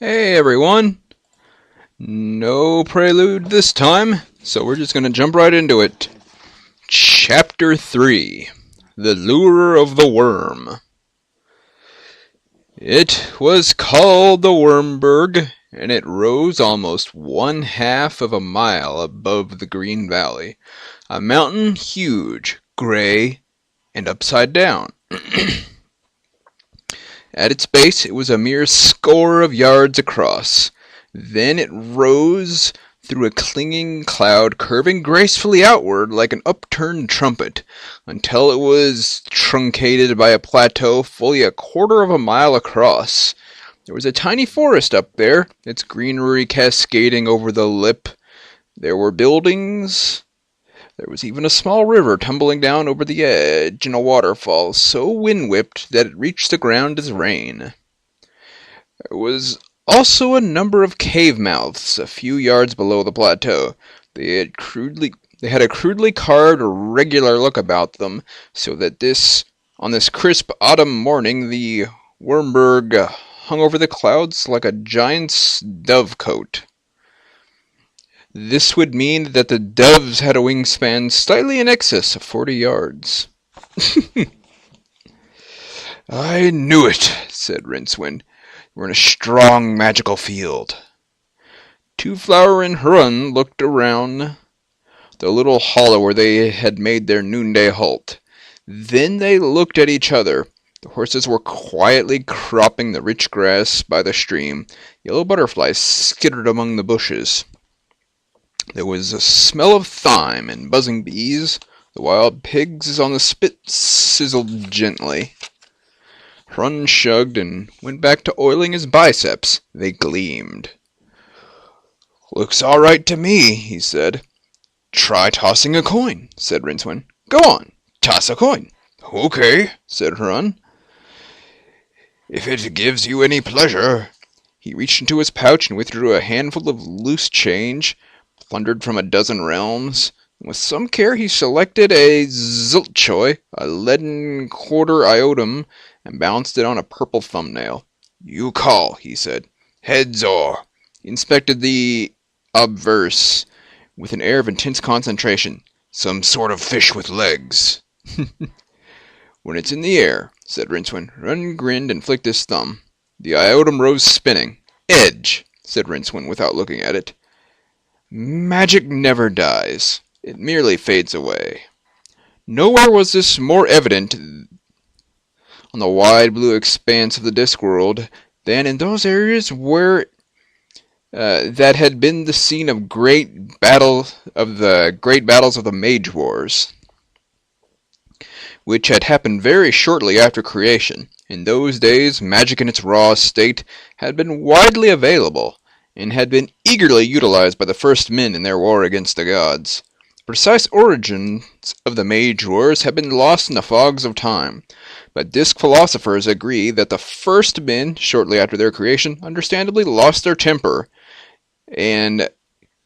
Hey everyone! No prelude this time, so we're just going to jump right into it. Chapter 3 The Lure of the Wyrm. It was called the Wyrmberg, and it rose almost 1/2 of a mile above the Green Valley, a mountain huge, gray, and upside down. At its base it was a mere score of yards across. Then it rose through a clinging cloud, curving gracefully outward like an upturned trumpet, until it was truncated by a plateau fully 1/4 of a mile across. There was a tiny forest up there, its greenery cascading over the lip. There were buildings. There was even a small river tumbling down over the edge in a waterfall so wind-whipped that it reached the ground as rain. There was also a number of cave mouths a few yards below the plateau. They had a crudely carved, regular look about them, so that on this crisp autumn morning, the Wyrmberg hung over the clouds like a giant's dovecote. This would mean that the doves had a wingspan slightly in excess of 40 yards. "I knew it," said Rincewind. "We're in a strong magical field." Twoflower and Hrun looked around the little hollow where they had made their noonday halt. Then they looked at each other. The horses were quietly cropping the rich grass by the stream. Yellow butterflies skittered among the bushes. There was a smell of thyme and buzzing bees. The wild pigs on the spit sizzled gently. Hrun shrugged and went back to oiling his biceps. They gleamed. "Looks all right to me," he said. "Try tossing a coin," said Rincewind. "Go on, toss a coin." "Okay," said Hrun. "If it gives you any pleasure." He reached into his pouch and withdrew a handful of loose change, plundered from a dozen realms. With some care he selected a zilchoy, a leaden quarter iotum, and balanced it on a purple thumbnail. "You call," he said. "Heads or." He inspected the obverse with an air of intense concentration. "Some sort of fish with legs." "When it's in the air," said Rincewind. Hrun grinned and flicked his thumb. The iotum rose spinning. "Edge," said Rincewind without looking at it. "Magic never dies. It merely fades away." Nowhere was this more evident on the wide blue expanse of the Discworld than in those areas where that had been the scene of the great battles of the Mage Wars, which had happened very shortly after creation. In those days, magic in its raw state had been widely available, and had been eagerly utilized by the first men in their war against the gods. The precise origins of the Mage Wars have been lost in the fogs of time, but disc philosophers agree that the first men, shortly after their creation, understandably lost their temper, and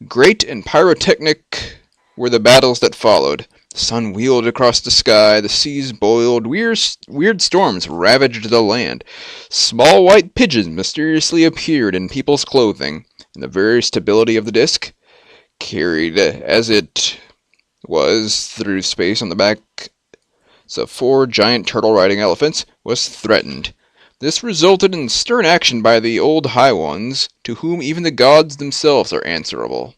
great and pyrotechnic were the battles that followed. The sun wheeled across the sky, the seas boiled, weird storms ravaged the land. Small white pigeons mysteriously appeared in people's clothing, and the very stability of the disc, carried as it was through space on the backs of 4 giant turtle-riding elephants, was threatened. This resulted in stern action by the old High Ones, to whom even the gods themselves are answerable.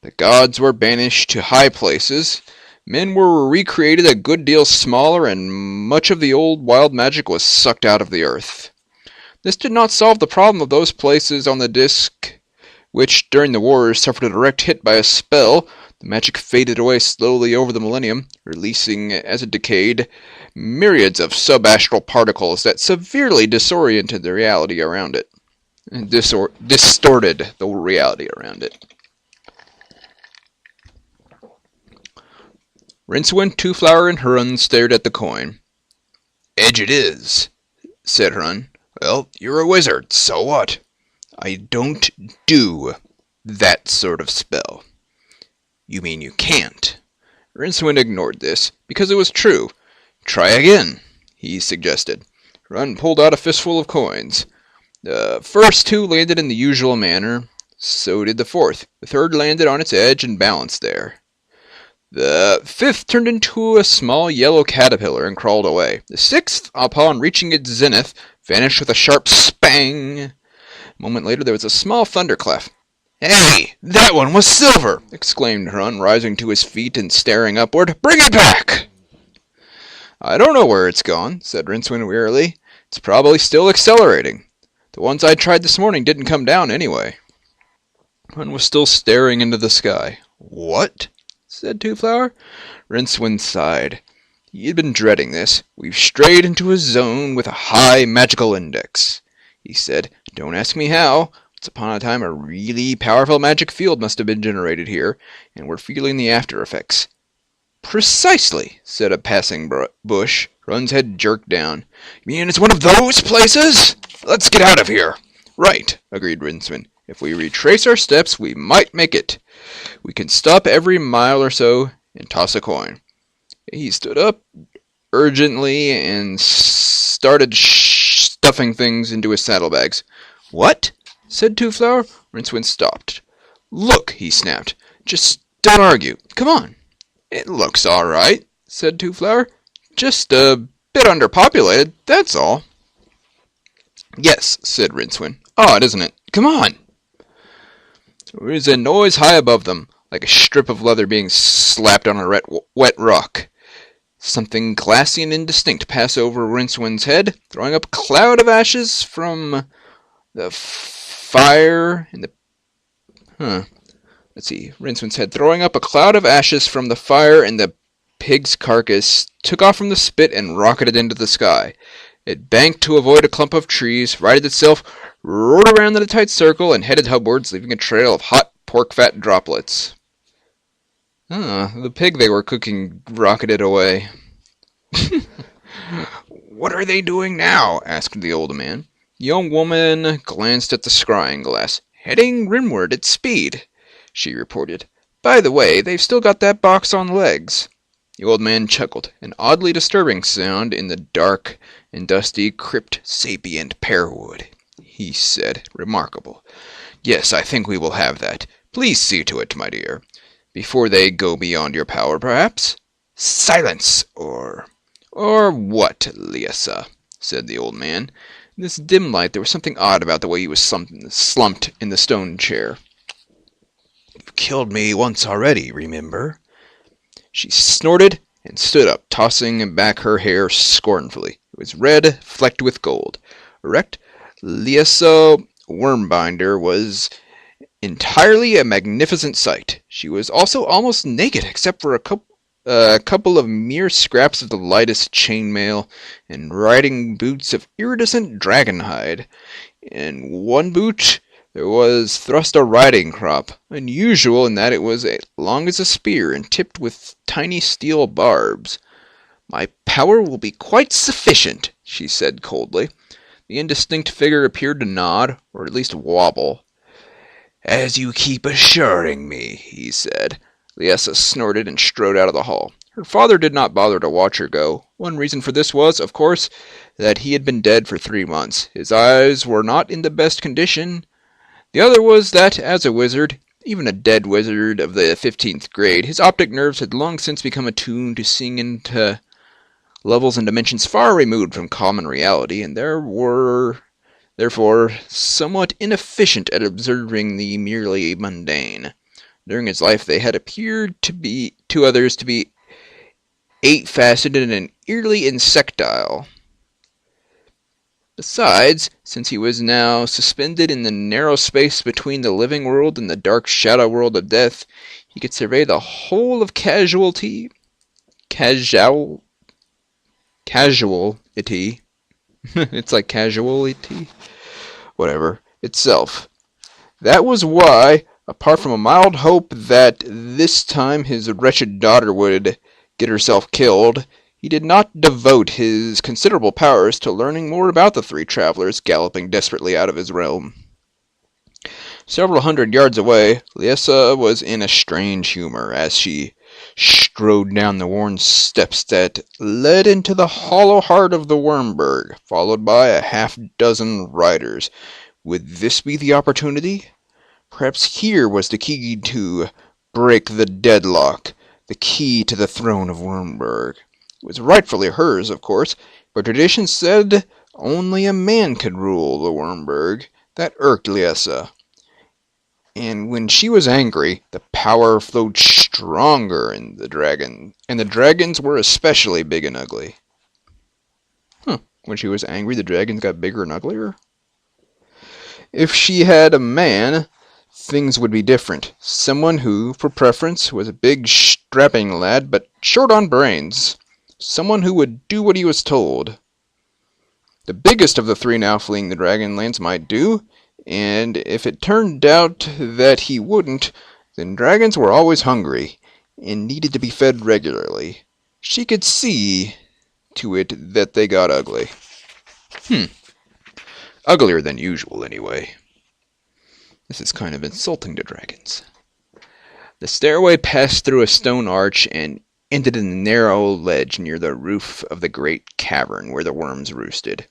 The gods were banished to high places. Men were recreated a good deal smaller, and much of the old wild magic was sucked out of the earth. This did not solve the problem of those places on the disc which, during the wars, suffered a direct hit by a spell. The magic faded away slowly over the millennium, releasing, as it decayed, myriads of subastral particles that severely disoriented the reality around it, and distorted the reality around it. Rincewind, Twoflower, and Hrun stared at the coin. "Edge it is," said Hrun. "Well, you're a wizard, so what?" "I don't do that sort of spell." "You mean you can't?" Rincewind ignored this, because it was true. "Try again," he suggested. Hrun pulled out a fistful of coins. The first two landed in the usual manner. So did the fourth. The third landed on its edge and balanced there. The fifth turned into a small yellow caterpillar and crawled away. The sixth, upon reaching its zenith, vanished with a sharp spang. A moment later there was a small thunderclap. "Hey, that one was silver!" exclaimed Hrun, rising to his feet and staring upward. "Bring it back!" "I don't know where it's gone," said Rincewind wearily. "It's probably still accelerating. The ones I tried this morning didn't come down anyway." Hrun was still staring into the sky. "What?" said Two-Flower. Rincewind sighed. He had been dreading this. "We've strayed into a zone with a high magical index," he said. "Don't ask me how. Once upon a time a really powerful magic field must have been generated here, and we're feeling the after effects." "Precisely," said a passing bush. Hrun's head jerked down. "You mean it's one of those places? Let's get out of here." "Right," agreed Rincewind. "If we retrace our steps, we might make it. We can stop every mile or so and toss a coin." He stood up urgently and started stuffing things into his saddlebags. "What?" said Two-Flower. Rincewind stopped. "Look," he snapped. "Just don't argue. Come on." "It looks all right," said Two-Flower. "Just a bit underpopulated, that's all." "Yes," said Rincewind. "Odd, isn't it? Come on." There was a noise high above them, like a strip of leather being slapped on a wet rock. Something glassy and indistinct passed over Rincewind's head, throwing up a cloud of ashes from the fire in the... Let's see. Rincewind's head, throwing up a cloud of ashes from the fire, and the pig's carcass took off from the spit and rocketed into the sky. It banked to avoid a clump of trees, righted itself, roared around in a tight circle, and headed hubwards, leaving a trail of hot pork fat droplets. The pig they were cooking rocketed away. "What are they doing now?" asked the old man. The young woman glanced at the scrying glass. "Heading rimward at speed," she reported. "By the way, they've still got that box on legs." The old man chuckled, an oddly disturbing sound in the dark and dusty crypt sapient pearwood. He said, "Remarkable. Yes, I think we will have that. Please see to it, my dear. Before they go beyond your power, perhaps?" "Silence, or what, Liesa?" said the old man. In this dim light there was something odd about the way he was slumped in the stone chair. "You've killed me once already, remember?" She snorted and stood up, tossing back her hair scornfully. It was red, flecked with gold. Erect, Liesa Wormbinder was entirely a magnificent sight. She was also almost naked, except for a couple of mere scraps of the lightest chainmail and riding boots of iridescent dragon hide. In one boot there was thrust a riding crop, unusual in that it was as long as a spear and tipped with tiny steel barbs. "My power will be quite sufficient," she said coldly. The indistinct figure appeared to nod, or at least wobble. "As you keep assuring me," he said. Liesa snorted and strode out of the hall. Her father did not bother to watch her go. One reason for this was, of course, that he had been dead for 3 months. His eyes were not in the best condition. The other was that, as a wizard, even a dead wizard of the 15th grade, his optic nerves had long since become attuned to seeing into levels and dimensions far removed from common reality, and there were, therefore, somewhat inefficient at observing the merely mundane. During his life they had appeared to others to be 8-faceted and eerily insectile. Besides, since he was now suspended in the narrow space between the living world and the dark shadow world of death, he could survey the whole of casuality. It's like casualty. Whatever. Itself. That was why, apart from a mild hope that this time his wretched daughter would get herself killed, he did not devote his considerable powers to learning more about the 3 travelers galloping desperately out of his realm. Several hundred yards away, Liesa was in a strange humor as she strode down the worn steps that led into the hollow heart of the Wyrmberg, followed by a half-dozen riders. Would this be the opportunity? Perhaps here was the key to break the deadlock, the key to the throne of Wyrmberg. It was rightfully hers, of course, but tradition said only a man could rule the Wyrmberg. That irked Liessa. And when she was angry, the power flowed stronger in the dragon, and the dragons were especially big and ugly. When she was angry, the dragons got bigger and uglier? If she had a man, things would be different. Someone who, for preference, was a big, strapping lad, but short on brains. Someone who would do what he was told. The biggest of the three now fleeing the Dragonlands might do, and if it turned out that he wouldn't, then dragons were always hungry, and needed to be fed regularly. She could see to it that they got ugly. Uglier than usual, anyway. This is kind of insulting to dragons. The stairway passed through a stone arch and ended in a narrow ledge near the roof of the great cavern where the worms roosted.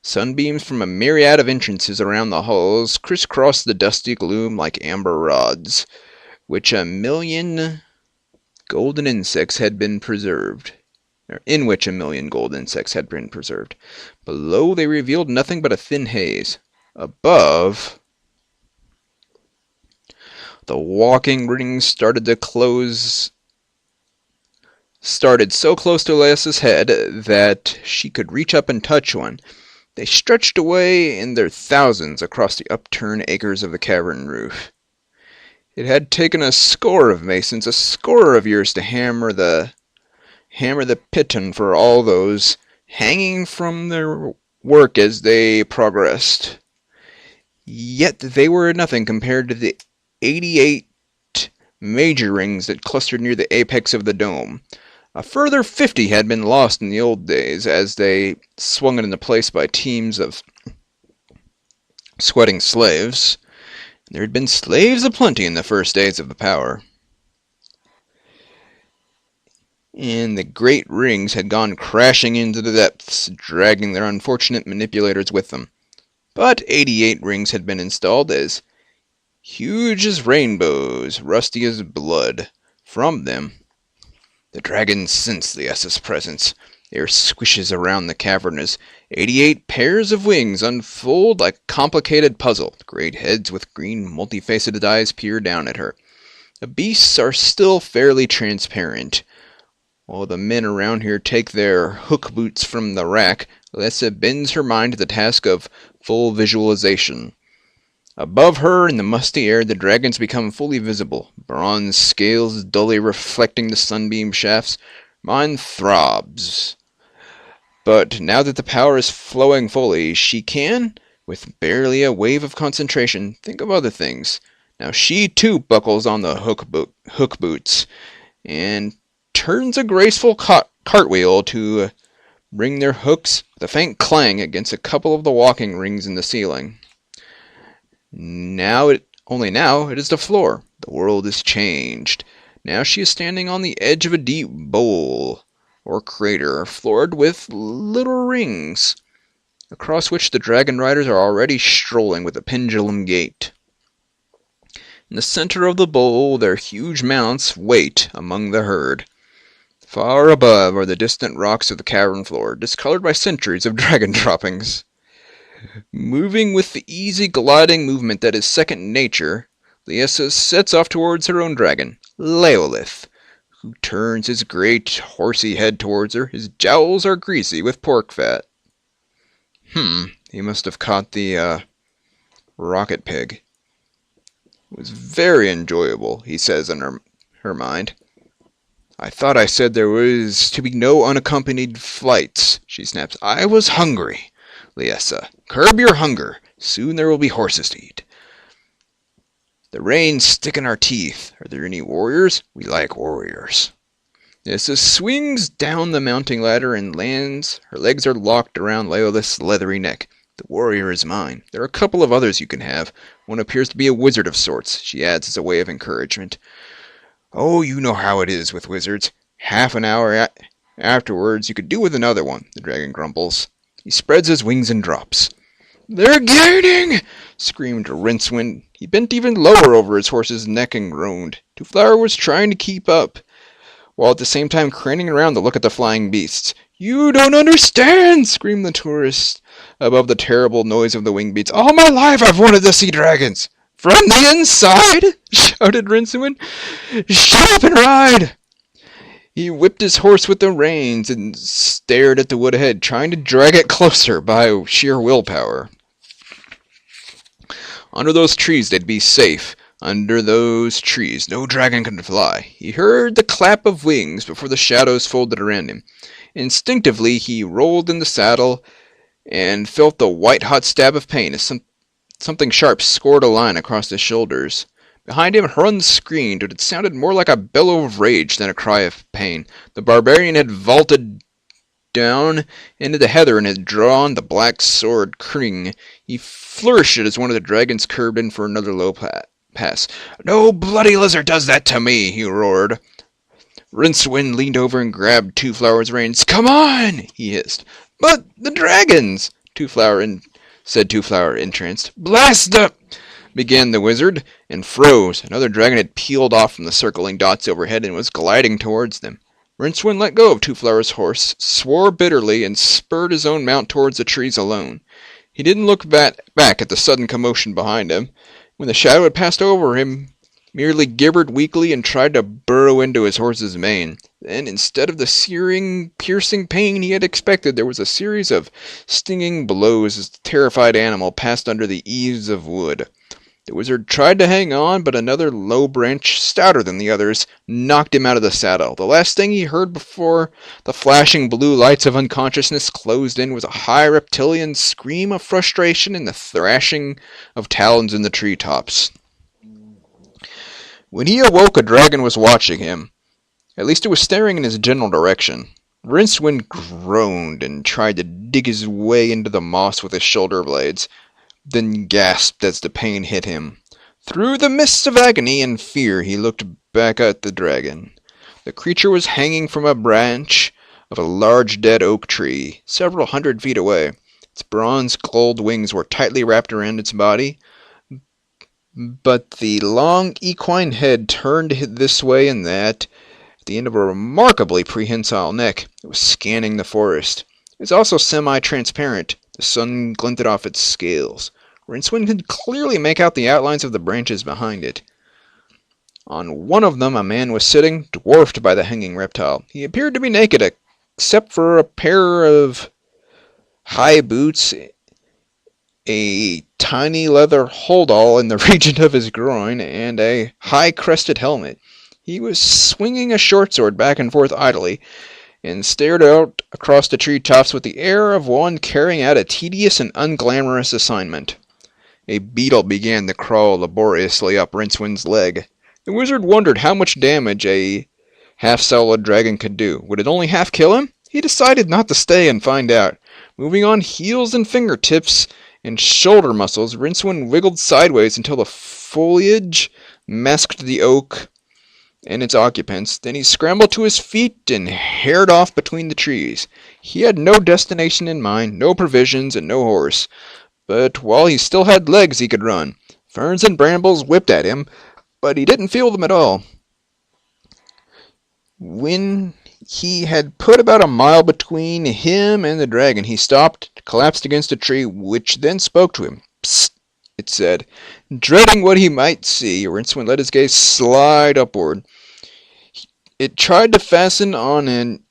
Sunbeams from a myriad of entrances around the halls crisscrossed the dusty gloom like amber rods, in which a million golden insects had been preserved. Below they revealed nothing but a thin haze. Above, the walking rings started so close to Liessa's head that she could reach up and touch one. They stretched away in their thousands across the upturned acres of the cavern roof. It had taken a score of masons, a score of years to hammer the piton for all those hanging from their work as they progressed. Yet they were nothing compared to the 88 major rings that clustered near the apex of the dome. A further 50 had been lost in the old days as they swung it into place by teams of sweating slaves. There had been slaves aplenty in the first days of the power. And the great rings had gone crashing into the depths, dragging their unfortunate manipulators with them. But 88 rings had been installed, as huge as rainbows, rusty as blood. From them, the dragons sensed the Liessa's presence. Their swishes around the cavern as 88 pairs of wings unfold like a complicated puzzle. The great heads with green, multifaceted eyes peer down at her. The beasts are still fairly transparent. While the men around here take their hook boots from the rack, Liessa bends her mind to the task of full visualization. Above her, in the musty air, the dragons become fully visible, bronze scales dully reflecting the sunbeam shafts. Mind throbs. But now that the power is flowing fully, she can, with barely a wave of concentration, think of other things. Now she too buckles on the hook boots, and turns a graceful cartwheel to bring their hooks with a faint clang against a couple of the walking rings in the ceiling. Only now it is the floor. The world is changed. Now she is standing on the edge of a deep bowl, or crater, floored with little rings, across which the dragon riders are already strolling with a pendulum gait. In the center of the bowl, their huge mounts wait among the herd. Far above are the distant rocks of the cavern floor, discolored by centuries of dragon droppings. Moving with the easy gliding movement that is second nature, Liessa sets off towards her own dragon, Leolith, who turns his great horsey head towards her. His jowls are greasy with pork fat. He must have caught the rocket pig. It was very enjoyable, he says in her mind. I thought I said there was to be no unaccompanied flights, she snaps. I was hungry. Liessa, curb your hunger. Soon there will be horses to eat. The reins stick in our teeth. Are there any warriors? We like warriors. Liessa swings down the mounting ladder and lands. Her legs are locked around Leolith's leathery neck. The warrior is mine. There are a couple of others you can have. One appears to be a wizard of sorts, she adds as a way of encouragement. Oh, you know how it is with wizards. Half an hour afterwards, you could do with another one, the dragon grumbles. He spreads his wings and drops. They're gaining! Screamed Rincewind. He bent even lower over his horse's neck and groaned. Twoflower was trying to keep up, while at the same time craning around to look at the flying beasts. You don't understand! Screamed the tourist above the terrible noise of the wing beats. All my life I've wanted to see dragons! From the inside! Shouted Rincewind. Shut up and ride! He whipped his horse with the reins and stared at the wood ahead, trying to drag it closer by sheer willpower. Under those trees they'd be safe. Under those trees no dragon could fly. He heard the clap of wings before the shadows folded around him. Instinctively he rolled in the saddle and felt the white-hot stab of pain as something sharp scored a line across his shoulders. Behind him, Hrun screamed, but it sounded more like a bellow of rage than a cry of pain. The barbarian had vaulted down into the heather and had drawn the black sword Kring. He flourished it as one of the dragons curved in for another low pass. No bloody lizard does that to me, he roared. Rincewind leaned over and grabbed Twoflower's reins. Come on, he hissed. But the dragons, said Twoflower, entranced. Blast up! Began the wizard, and froze. Another dragon had peeled off from the circling dots overhead and was gliding towards them. Rincewind let go of Twoflower's horse, swore bitterly, and spurred his own mount towards the trees alone. He didn't look back at the sudden commotion behind him. When the shadow had passed over him, merely gibbered weakly and tried to burrow into his horse's mane. Then, instead of the searing, piercing pain he had expected, there was a series of stinging blows as the terrified animal passed under the eaves of wood. The wizard tried to hang on, but another low branch, stouter than the others, knocked him out of the saddle. The last thing he heard before the flashing blue lights of unconsciousness closed in was a high reptilian scream of frustration and the thrashing of talons in the treetops. When he awoke, a dragon was watching him. At least it was staring in his general direction. Rincewind groaned and tried to dig his way into the moss with his shoulder blades, then gasped as the pain hit him. Through the mists of agony and fear he looked back at the dragon. The creature was hanging from a branch of a large dead oak tree, several 100 feet away. Its bronze gold wings were tightly wrapped around its body, but the long equine head turned this way and that, at the end of a remarkably prehensile neck. It was scanning the forest. It was also semi-transparent. The sun glinted off its scales. Rincewind could clearly make out the outlines of the branches behind it. On one of them a man was sitting, dwarfed by the hanging reptile. He appeared to be naked, except for a pair of high boots, a tiny leather holdall in the region of his groin, and a high-crested helmet. He was swinging a short sword back and forth idly, and stared out across the treetops with the air of one carrying out a tedious and unglamorous assignment. A beetle began to crawl laboriously up Rincewind's leg. The wizard wondered how much damage a half-solid dragon could do. Would it only half kill him? He decided not to stay and find out. Moving on heels and fingertips and shoulder muscles, Rincewind wiggled sideways until the foliage masked the oak and its occupants. Then he scrambled to his feet and hared off between the trees. He had no destination in mind, no provisions, and no horse. But while he still had legs, he could run. Ferns and brambles whipped at him, but he didn't feel them at all. When he had put about a mile between him and the dragon, he stopped, collapsed against a tree, which then spoke to him. Psst, it said. Dreading what he might see, Rincewind let his gaze slide upward. It tried to fasten on an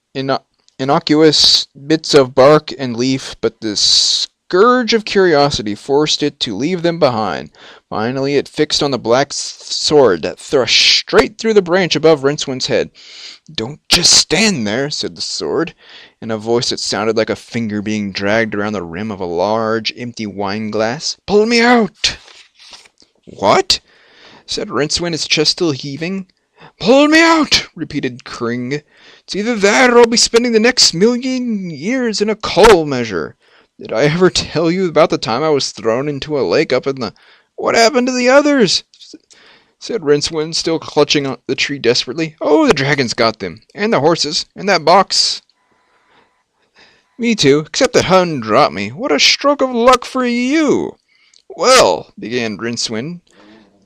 innocuous bits of bark and leaf, but the scourge of curiosity forced it to leave them behind. Finally, it fixed on the black sword that thrust straight through the branch above Rincewind's head. Don't just stand there, said the sword, in a voice that sounded like a finger being dragged around the rim of a large, empty wine glass. Pull me out! What? Said Rincewind, his chest still heaving. Pull me out, repeated Kring. It's either that or I'll be spending the next 1,000,000 years in a coal measure. Did I ever tell you about the time I was thrown into a lake up in the... What happened to the others? said Rincewind, still clutching on the tree desperately. Oh, the dragons got them, and the horses, and that box. Me too, except that Hun dropped me. What a stroke of luck for you! Well, began Rincewind,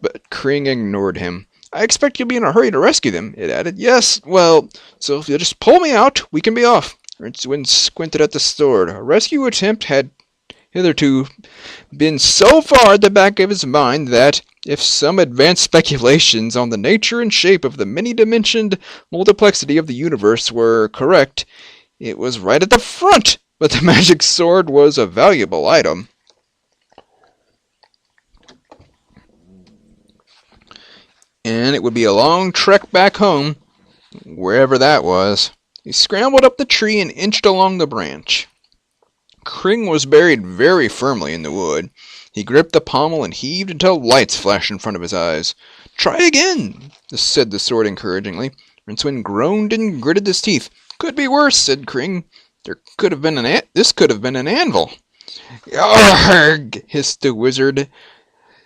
but Kring ignored him. I expect you'll be in a hurry to rescue them, it added. Yes, well, so if you'll just pull me out, we can be off. Rincewind squinted at the sword. A rescue attempt had hitherto been so far at the back of his mind that, if some advanced speculations on the nature and shape of the many-dimensioned multiplexity of the universe were correct, it was right at the front, but the magic sword was a valuable item. And it would be a long trek back home, wherever that was. He scrambled up the tree and inched along the branch. Kring was buried very firmly in the wood. He gripped the pommel and heaved until lights flashed in front of his eyes. Try again, said the sword encouragingly. Rincewind groaned and gritted his teeth. Could be worse, said Kring. This could have been an anvil. Arrgh, hissed the wizard,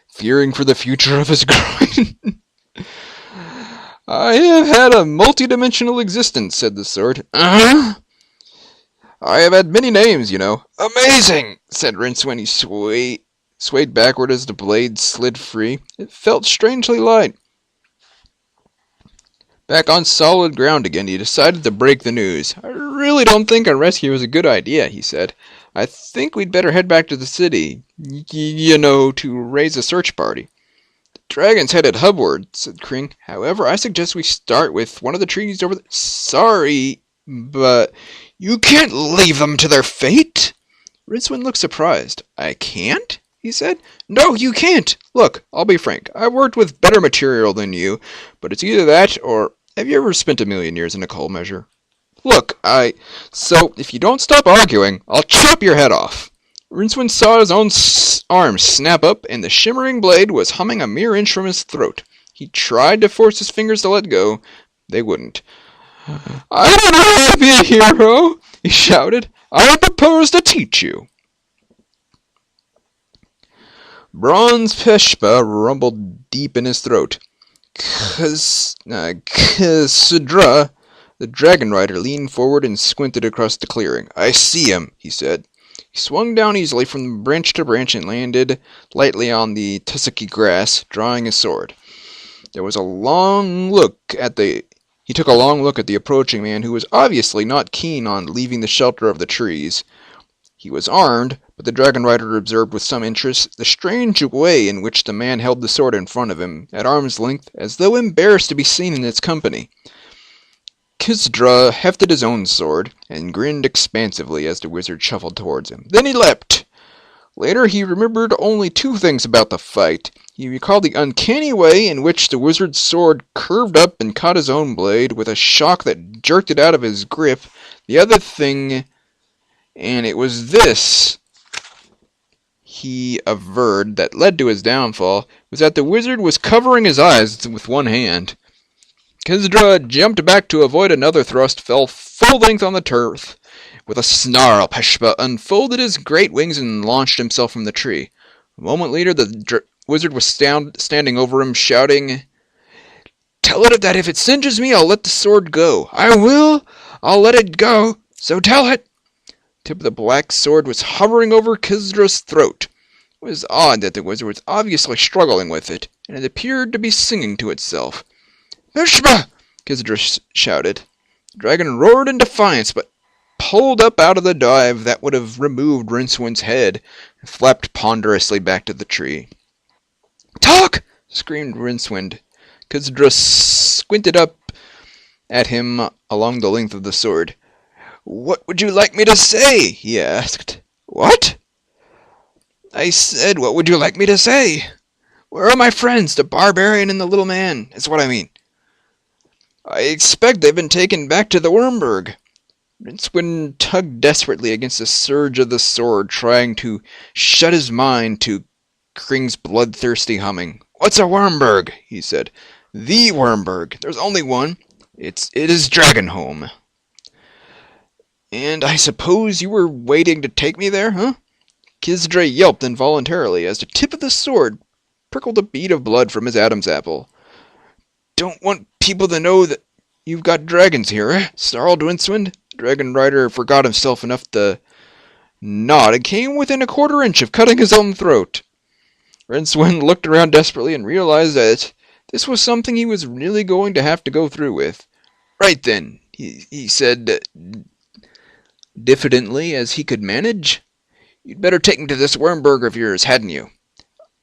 fearing for the future of his groin. I have had a multi-dimensional existence, said the sword. I have had many names, you know. Amazing, said Rincewind. He swayed backward as the blade slid free. It felt strangely light. Back on solid ground again, he decided to break the news. I really don't think a rescue is a good idea, he said. I think we'd better head back to the city, to raise a search party. The dragon's headed hubward, said Kring. However, I suggest we start with one of the trees over there. Sorry, but you can't leave them to their fate. Rincewind looked surprised. I can't? He said. No, you can't. Look, I'll be frank. I've worked with better material than you, but it's either that or... Have you ever spent 1,000,000 years in a coal measure? Look, So, if you don't stop arguing, I'll chop your head off. Rincewind saw his own arm snap up, and the shimmering blade was humming a mere inch from his throat. He tried to force his fingers to let go. They wouldn't. I don't want to be a hero, he shouted. I propose to teach you. Bronze Peshpa rumbled deep in his throat. Sidra, the dragon rider, leaned forward and squinted across the clearing. I see him, he said. He swung down easily from branch to branch and landed lightly on the tussocky grass, drawing his sword. He took a long look at the approaching man, who was obviously not keen on leaving the shelter of the trees. He was armed, but the dragon rider observed with some interest the strange way in which the man held the sword in front of him, at arm's length, as though embarrassed to be seen in its company. Kizdra hefted his own sword, and grinned expansively as the wizard shuffled towards him. Then he leapt. Later he remembered only two things about the fight. He recalled the uncanny way in which the wizard's sword curved up and caught his own blade, with a shock that jerked it out of his grip. The other thing, and it was this, he averred, that led to his downfall, was that the wizard was covering his eyes with one hand. Kizdra jumped back to avoid another thrust, fell full length on the turf. With a snarl, Peshpa unfolded his great wings and launched himself from the tree. A moment later, the wizard was standing over him, shouting, Tell it that if it singes me, I'll let the sword go. I will! I'll let it go, so tell it! The tip of the black sword was hovering over Kizdra's throat. It was odd that the wizard was obviously struggling with it, and it appeared to be singing to itself. Peshpa! Kizdra shouted. The dragon roared in defiance, but pulled up out of the dive that would have removed Rincewind's head, and flapped ponderously back to the tree. Talk! Screamed Rincewind. Kizdra squinted up at him along the length of the sword. What would you like me to say? He asked. What? I said, what would you like me to say? Where are my friends, the barbarian and the little man? That's what I mean. I expect they've been taken back to the Wyrmberg. Rincewind tugged desperately against the surge of the sword, trying to shut his mind to Kring's bloodthirsty humming. What's a Wyrmberg? He said. The Wyrmberg. There's only one. It is Dragonholm. And I suppose you were waiting to take me there, huh? Kizdra yelped involuntarily as the tip of the sword prickled a bead of blood from his Adam's apple. don't want people to know that you've got dragons here, eh? Snarled Rincewind. The dragon rider forgot himself enough to nod and came within a quarter inch of cutting his own throat. Rincewind looked around desperately and realized that this was something he was really going to have to go through with. Right then, he said diffidently as he could manage. You'd better take me to this Wyrmberg of yours, hadn't you?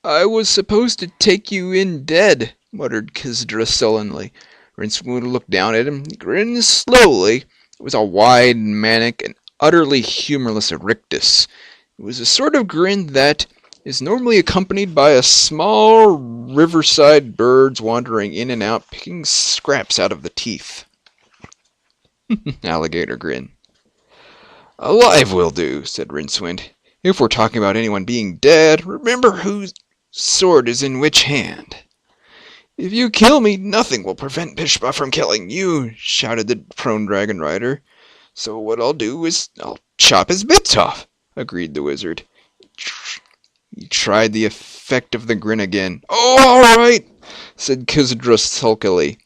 I was supposed to take you in dead, muttered Kizdra sullenly. Rincewind looked down at him, grinned slowly. It was a wide, manic, and utterly humorless rictus. It was a sort of grin that is normally accompanied by a small riverside birds wandering in and out, picking scraps out of the teeth. Alligator grin. Alive will do, said Rincewind. If we're talking about anyone being dead, remember whose sword is in which hand. If you kill me, nothing will prevent Pishba from killing you, shouted the prone dragon rider. So what I'll do is I'll chop his bits off, agreed the wizard. He tried the effect of the grin again. Oh, all right, said Kizdra sulkily.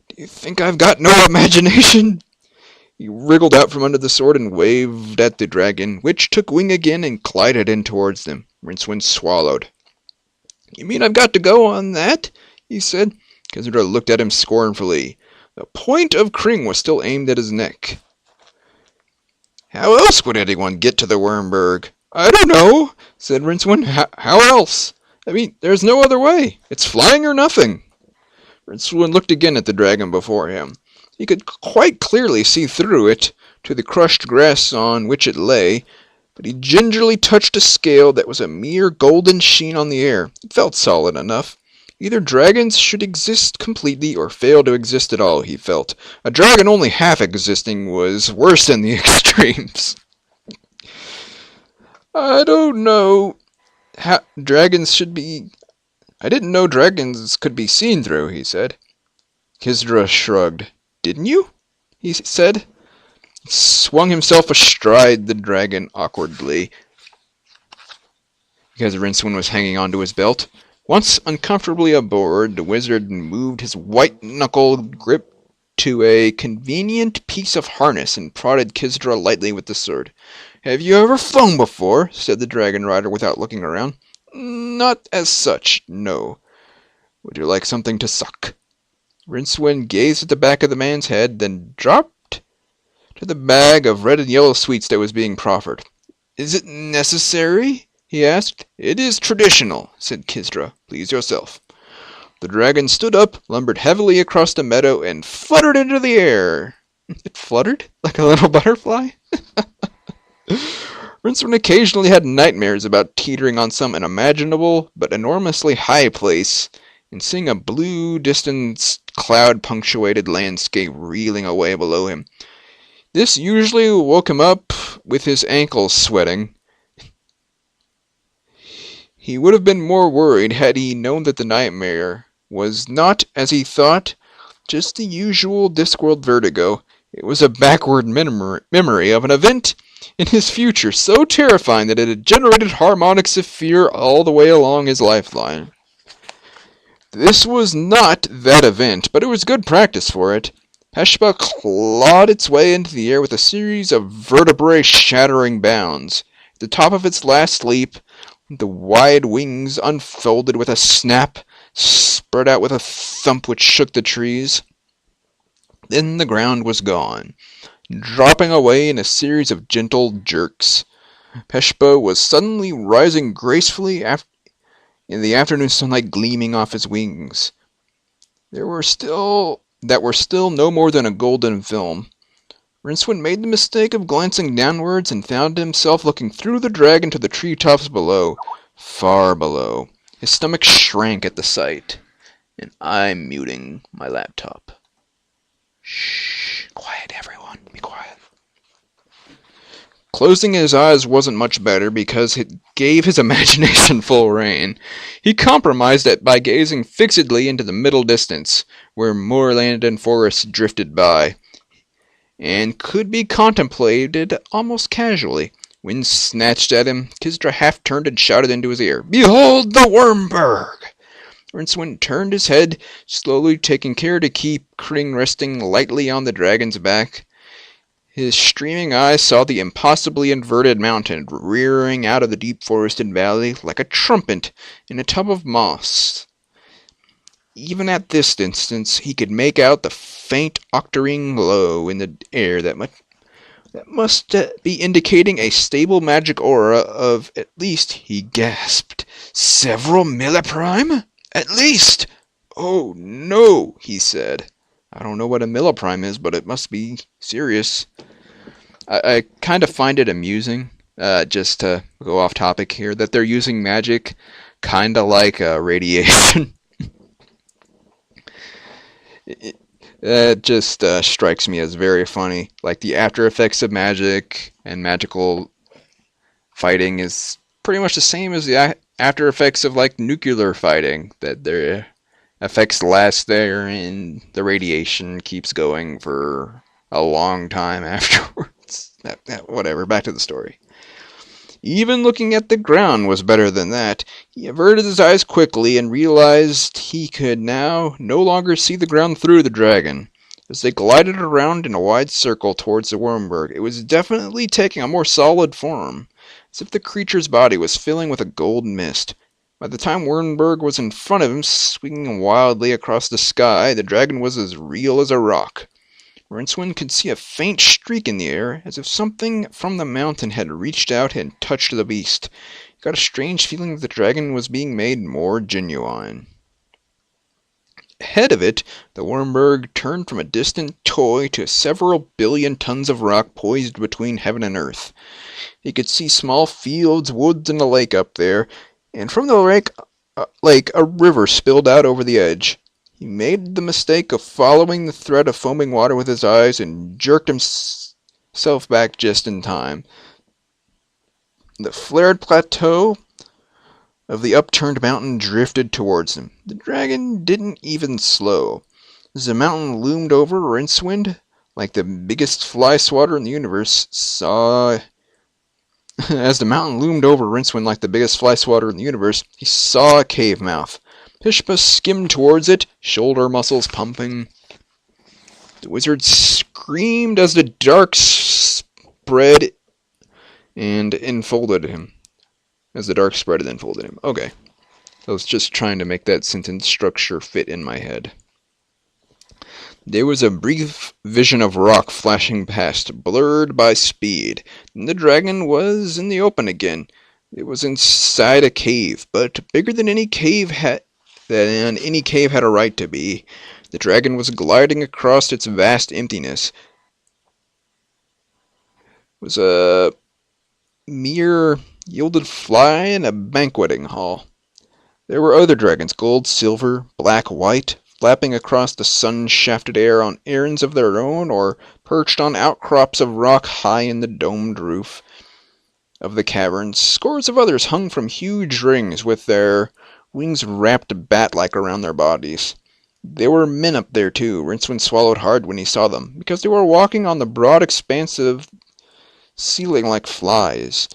Do you think I've got no imagination? He wriggled out from under the sword and waved at the dragon, which took wing again and glided in towards them. Rincewind swallowed. You mean I've got to go on that? He said. Kizdra looked at him scornfully. The point of Kring was still aimed at his neck. How else would anyone get to the Wyrmberg? I don't know, said Rincewind. How else? I mean, there's no other way. It's flying or nothing. Rincewind looked again at the dragon before him. He could quite clearly see through it to the crushed grass on which it lay, but he gingerly touched a scale that was a mere golden sheen on the air. It felt solid enough. Either dragons should exist completely or fail to exist at all, he felt. A dragon only half existing was worse than the extremes. I don't know how dragons should be... I didn't know dragons could be seen through, he said. Kizdra shrugged. Didn't you? He said. He swung himself astride the dragon awkwardly, because Rincewind was hanging onto his belt. Once uncomfortably aboard, the wizard moved his white-knuckled grip to a convenient piece of harness and prodded Kizdra lightly with the sword. Have you ever flown before? Said the dragon rider without looking around. Not as such, no. Would you like something to suck? Rincewind gazed at the back of the man's head, then dropped to the bag of red and yellow sweets that was being proffered. Is it necessary? He asked. It is traditional, said Kizdra. Please yourself. The dragon stood up, lumbered heavily across the meadow, and fluttered into the air. It fluttered? Like a little butterfly? Rincewind occasionally had nightmares about teetering on some unimaginable but enormously high place and seeing a blue, distant, cloud-punctuated landscape reeling away below him. This usually woke him up with his ankles sweating. He would have been more worried had he known that the nightmare was not, as he thought, just the usual Discworld vertigo. It was a backward memory of an event in his future so terrifying that it had generated harmonics of fear all the way along his lifeline. This was not that event, but it was good practice for it. Peshpa clawed its way into the air with a series of vertebrae-shattering bounds. At the top of its last leap, the wide wings unfolded with a snap, spread out with a thump which shook the trees. Then the ground was gone, dropping away in a series of gentle jerks. Peshpa was suddenly rising gracefully in the afternoon sunlight gleaming off his wings. That were still no more than a golden film. Rincewind made the mistake of glancing downwards and found himself looking through the dragon to the treetops below, far below. His stomach shrank at the sight, and I'm muting my laptop. Shh, quiet everyone, be quiet. Closing his eyes wasn't much better because it gave his imagination full rein. He compromised it by gazing fixedly into the middle distance, where moorland and forest drifted by, and could be contemplated almost casually. Wind snatched at him. Kizdra half turned and shouted into his ear, Behold the Wyrmberg! Rincewind turned his head, slowly taking care to keep Kring resting lightly on the dragon's back. His streaming eyes saw the impossibly inverted mountain rearing out of the deep forested valley like a trumpet in a tub of moss. Even at this distance, he could make out the faint octarine glow in the air that must be indicating a stable magic aura of, at least, he gasped, several milliprime? At least! Oh, no, he said. I don't know what a milliprime is, but it must be serious. I kind of find it amusing, just to go off topic here, that they're using magic kind of like radiation. It just strikes me as very funny. Like, the after effects of magic and magical fighting is pretty much the same as the after effects of, like, nuclear fighting. That their effects last there and the radiation keeps going for a long time afterwards. Whatever, back to the story. Even looking at the ground was better than that. He averted his eyes quickly and realized he could now no longer see the ground through the dragon. As they glided around in a wide circle towards the Wyrmberg, it was definitely taking a more solid form, as if the creature's body was filling with a gold mist. By the time Wyrmberg was in front of him, swinging wildly across the sky, the dragon was as real as a rock. Rincewind could see a faint streak in the air, as if something from the mountain had reached out and touched the beast. He got a strange feeling that the dragon was being made more genuine. Ahead of it, the Wyrmberg turned from a distant toy to several billion tons of rock poised between heaven and earth. He could see small fields, woods, and a lake up there, and from the lake a river spilled out over the edge. He made the mistake of following the thread of foaming water with his eyes and jerked himself back just in time. The flared plateau of the upturned mountain drifted towards him. The dragon didn't even slow. As the mountain loomed over Rincewind, like the biggest fly swatter in the universe, he saw a cave mouth. Pishpa skimmed towards it, shoulder muscles pumping. The wizard screamed as the dark spread and enfolded him. Okay. I was just trying to make that sentence structure fit in my head. There was a brief vision of rock flashing past, blurred by speed. And the dragon was in the open again. It was inside a cave, but bigger than any cave had a right to be. The dragon was gliding across its vast emptiness. It was a mere gilded fly in a banqueting hall. There were other dragons, gold, silver, black, white, flapping across the sun-shafted air on errands of their own, or perched on outcrops of rock high in the domed roof of the cavern. Scores of others hung from huge rings with their wings wrapped bat-like around their bodies. There were men up there too. Rincewind swallowed hard when he saw them, because they were walking on the broad expansive ceiling like flies.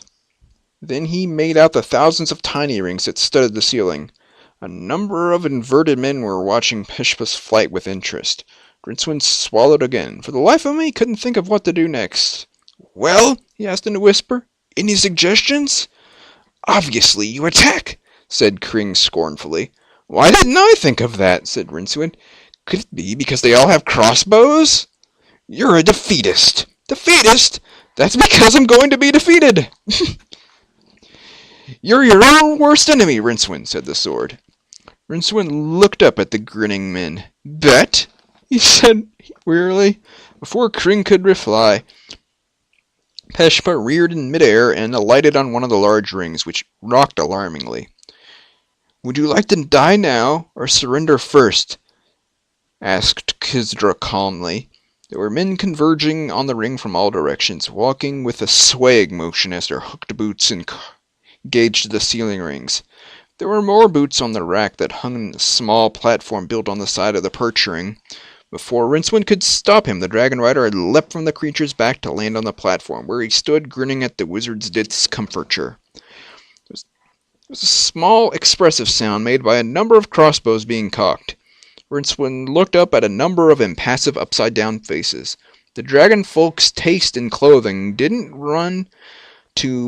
Then he made out the thousands of tiny rings that studded the ceiling. A number of inverted men were watching Pishpa's flight with interest. Rincewind swallowed again. For the life of me, he couldn't think of what to do next. "Well?" he asked in a whisper. "Any suggestions?" "Obviously, you attack," said Kring scornfully. "Why didn't I think of that?" said Rincewind. "Could it be because they all have crossbows?" "You're a defeatist." "Defeatist? That's because I'm going to be defeated." "You're your own worst enemy, Rincewind," said the sword. Rincewind looked up at the grinning men. "Bet?" he said wearily. Before Kring could reply, Peshpa reared in midair and alighted on one of the large rings, which rocked alarmingly. "Would you like to die now, or surrender first?" asked Kizdra calmly. There were men converging on the ring from all directions, walking with a swaying motion as their hooked boots engaged the ceiling rings. There were more boots on the rack that hung in a small platform built on the side of the perch ring. Before Rincewind could stop him, the dragon rider had leapt from the creature's back to land on the platform, where he stood grinning at the wizard's discomfiture. It was a small, expressive sound made by a number of crossbows being cocked. Rincewind looked up at a number of impassive upside-down faces. The dragon folk's taste in clothing didn't run to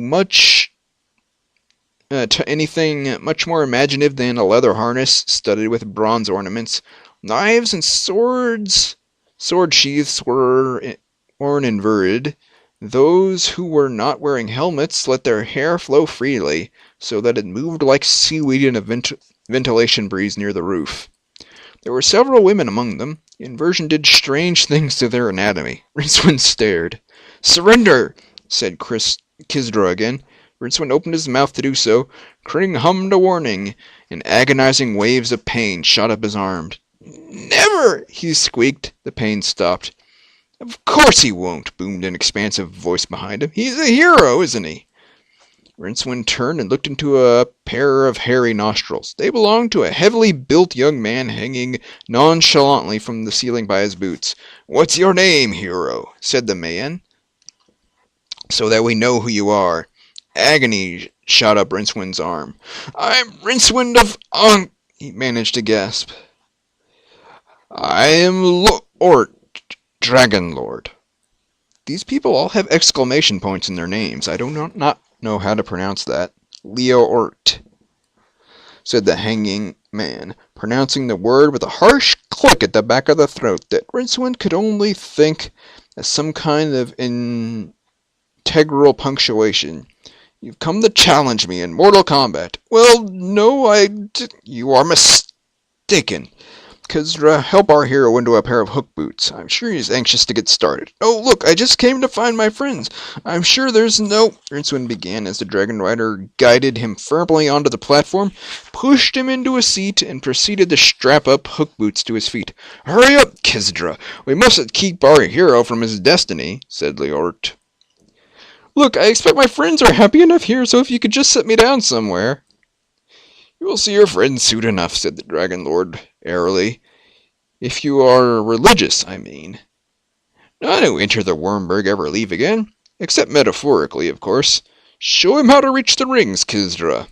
anything much more imaginative than a leather harness studded with bronze ornaments. Knives and sword sheaths were worn inverted. Those who were not wearing helmets let their hair flow freely, so that it moved like seaweed in a ventilation breeze near the roof. There were several women among them. Inversion did strange things to their anatomy. Rincewind stared. "Surrender!" said Kisdra again. Rincewind opened his mouth to do so. Kring hummed a warning, and agonizing waves of pain shot up his arm. "Never!" he squeaked. The pain stopped. "Of course he won't," boomed an expansive voice behind him. "He's a hero, isn't he?" Rincewind turned and looked into a pair of hairy nostrils. They belonged to a heavily built young man hanging nonchalantly from the ceiling by his boots. "What's your name, hero?" said the man, "so that we know who you are." Agony shot up Rincewind's arm. "I'm Rincewind of Unk," he managed to gasp. "I am Lord, Dragon Lord." These people all have exclamation points in their names. I do not know how to pronounce that. "Leort," said the hanging man, pronouncing the word with a harsh click at the back of the throat that Rincewind could only think as some kind of integral punctuation. "You've come to challenge me in mortal combat." "Well, no, you are mistaken. Kisdra, help our hero into a pair of hook boots. I'm sure he's anxious to get started." "Oh, look, I just came to find my friends. I'm sure there's no—" Rincewind began as the dragon rider guided him firmly onto the platform, pushed him into a seat, and proceeded to strap up hook boots to his feet. "Hurry up, Kisdra. We mustn't keep our hero from his destiny," said Leort. "Look, I expect my friends are happy enough here, so if you could just set me down somewhere." "You will see your friends soon enough," said the Dragon Lord airily. "If you are religious, I mean. None who enter the Wyrmberg ever leave again, except metaphorically, of course. Show him how to reach the rings, Kisdra."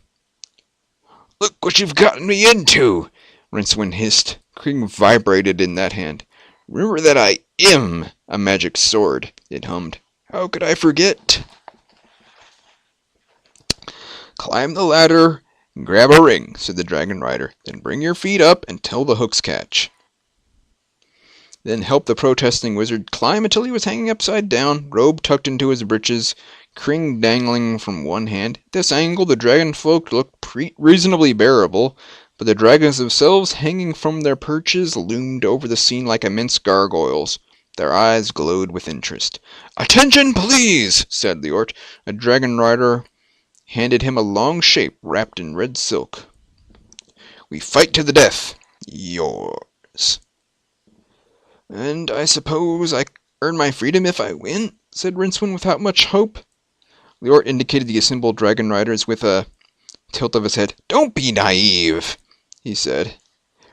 "Look what you've gotten me into," Rincewind hissed. Kring vibrated in that hand. "Remember that I am a magic sword," it hummed. "How could I forget?" "Climb the ladder and grab a ring," said the dragon rider. "Then bring your feet up until the hooks catch. Then help the protesting wizard climb until he was hanging upside down, robe tucked into his breeches, Kring dangling from one hand. At this angle, the dragon folk looked reasonably bearable, but the dragons themselves, hanging from their perches, loomed over the scene like immense gargoyles. Their eyes glowed with interest. "Attention, please!" said Leort. A dragon rider handed him a long shape wrapped in red silk. "We fight to the death. Yours." "And I suppose I earn my freedom if I win?" said Rincewind without much hope. Leort indicated the assembled dragon riders with a tilt of his head. "Don't be naive," he said.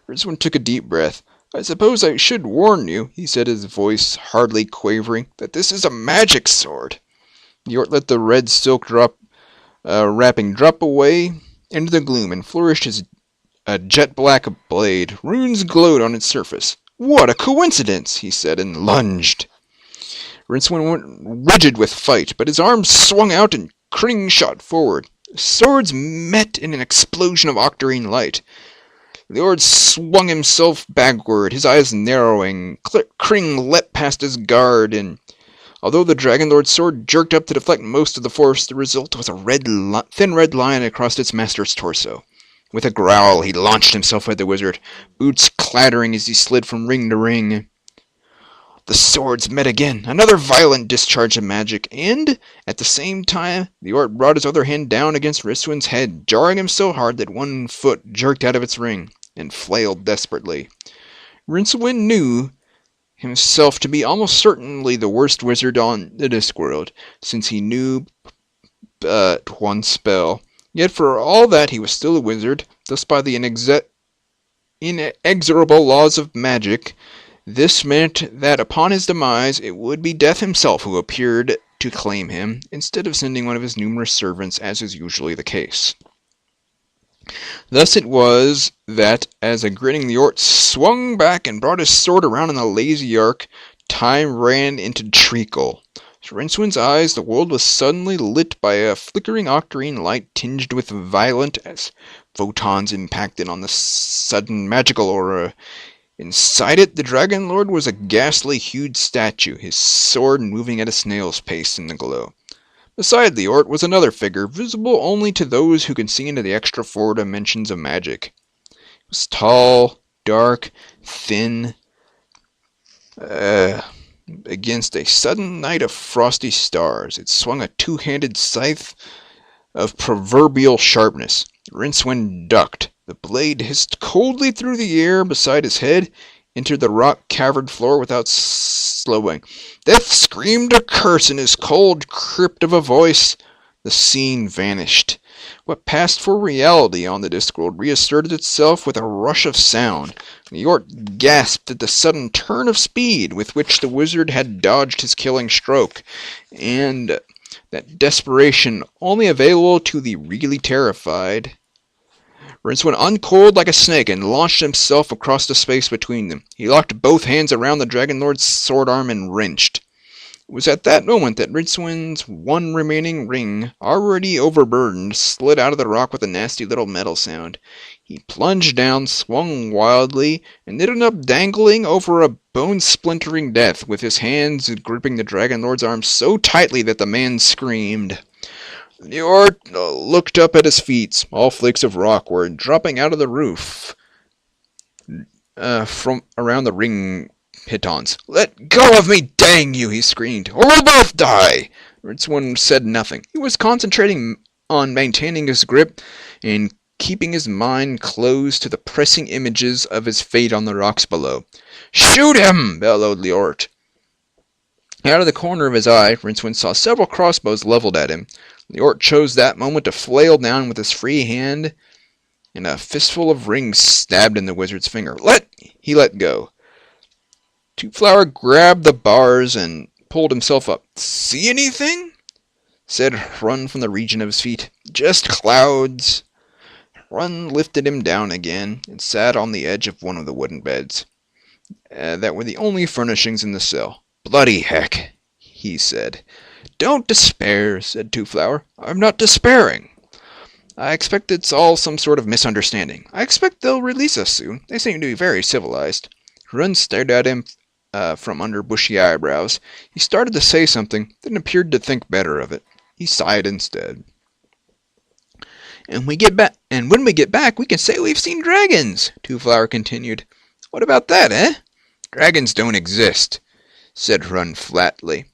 Rincewind took a deep breath. "I suppose I should warn you," he said, his voice hardly quavering, "that this is a magic sword." Leort let the red silk wrapping drop away into the gloom and flourished a jet-black blade. Runes glowed on its surface. "What a coincidence!" he said, and lunged. Rincewind went rigid with fright, but his arms swung out and Kring shot forward. The swords met in an explosion of octarine light. Leort swung himself backward, his eyes narrowing. Kring leapt past his guard, and although the Dragon Lord's sword jerked up to deflect most of the force, the result was a thin red line across its master's torso. With a growl, he launched himself at the wizard, boots clattering as he slid from ring to ring. The swords met again, another violent discharge of magic, and, at the same time, Leort brought his other hand down against Rincelwind's head, jarring him so hard that one foot jerked out of its ring, and flailed desperately. Rincewind knew himself to be almost certainly the worst wizard on the Discworld, since he knew but one spell. Yet for all that he was still a wizard, thus by the inexorable laws of magic. This meant that upon his demise it would be Death himself who appeared to claim him, instead of sending one of his numerous servants, as is usually the case. Thus it was that, as a grinning Njord swung back and brought his sword around in a lazy arc, time ran into treacle. To Rincewind's eyes, the world was suddenly lit by a flickering octarine light tinged with violet as photons impacted on the sudden magical aura. Inside it, the Dragon Lord was a ghastly hued statue, his sword moving at a snail's pace in the glow. Beside the Ort was another figure, visible only to those who can see into the extra four dimensions of magic. It was tall, dark, thin, against a sudden night of frosty stars. It swung a two-handed scythe of proverbial sharpness. Rincewind ducked. The blade hissed coldly through the air beside his head, entered the rock-covered floor without slowing. Death screamed a curse in his cold crypt of a voice. The scene vanished. What passed for reality on the Discworld reasserted itself with a rush of sound. Njord gasped at the sudden turn of speed with which the wizard had dodged his killing stroke, and that desperation only available to the really terrified. Rincewind uncoiled like a snake and launched himself across the space between them. He locked both hands around the Dragon Lord's sword arm and wrenched. It was at that moment that Rincewind's one remaining ring, already overburdened, slid out of the rock with a nasty little metal sound. He plunged down, swung wildly, and ended up dangling over a bone-splintering death, with his hands gripping the Dragon Lord's arm so tightly that the man screamed. Njord looked up at his feet. Small flakes of rock were dropping out of the roof from around the ring pitons. "Let go of me, dang you!" he screamed, "or we'll both die!" Rincewind said nothing. He was concentrating on maintaining his grip and keeping his mind closed to the pressing images of his fate on the rocks below. "Shoot him!" bellowed Njord. Out of the corner of his eye, Rincewind saw several crossbows leveled at him. Njord chose that moment to flail down with his free hand, and a fistful of rings stabbed in the wizard's finger. He let go. Two-Flower grabbed the bars and pulled himself up. "See anything?" said Hrun from the region of his feet. "Just clouds." Hrun lifted him down again and sat on the edge of one of the wooden beds. That were the only furnishings in the cell. "Bloody heck," he said. "Don't despair," said Two-Flower. "I'm not despairing. I expect it's all some sort of misunderstanding. I expect they'll release us soon. They seem to be very civilized." Hrun stared at him from under bushy eyebrows. He started to say something, then appeared to think better of it. He sighed instead. And when we get back, we can say we've seen dragons," Two-Flower continued. "What about that, eh?" "Dragons don't exist," said Hrun flatly.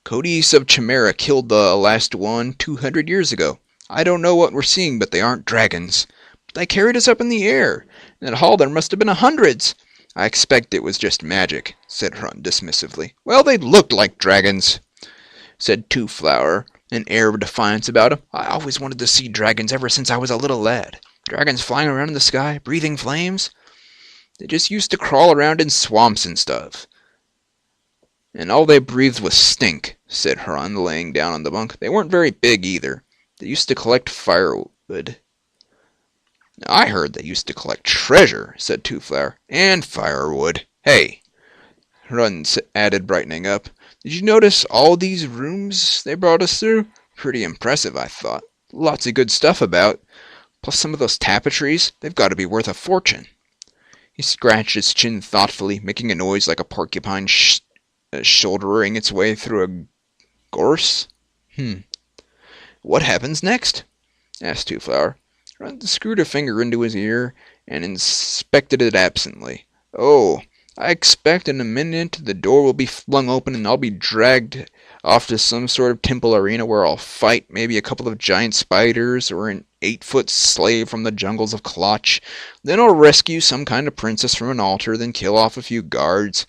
"Codice of Chimera killed the last one 200 years ago. I don't know what we're seeing, but they aren't dragons. But they carried us up in the air. In that hall there must have been hundreds." "I expect it was just magic," said Hrun dismissively. "Well, they looked like dragons," said Two-Flower, an air of defiance about him. "I always wanted to see dragons ever since I was a little lad. Dragons flying around in the sky, breathing flames. They just used to crawl around in swamps and stuff. And all they breathed was stink," said Hrun, laying down on the bunk. "They weren't very big either. They used to collect firewood." "I heard they used to collect treasure," said Two-Flower. "And firewood. Hey," Hrun added, brightening up, "did you notice all these rooms they brought us through? Pretty impressive, I thought. Lots of good stuff about. Plus some of those tapestries. They've got to be worth a fortune." He scratched his chin thoughtfully, making a noise like a porcupine shouldering its way through a gorse. "What happens next?" asked Two-Flower. Hrun screwed a finger into his ear and inspected it absently. "Oh, I expect in a minute the door will be flung open and I'll be dragged off to some sort of temple arena where I'll fight maybe a couple of giant spiders or an 8-foot slave from the jungles of Kloch. Then I'll rescue some kind of princess from an altar, then kill off a few guards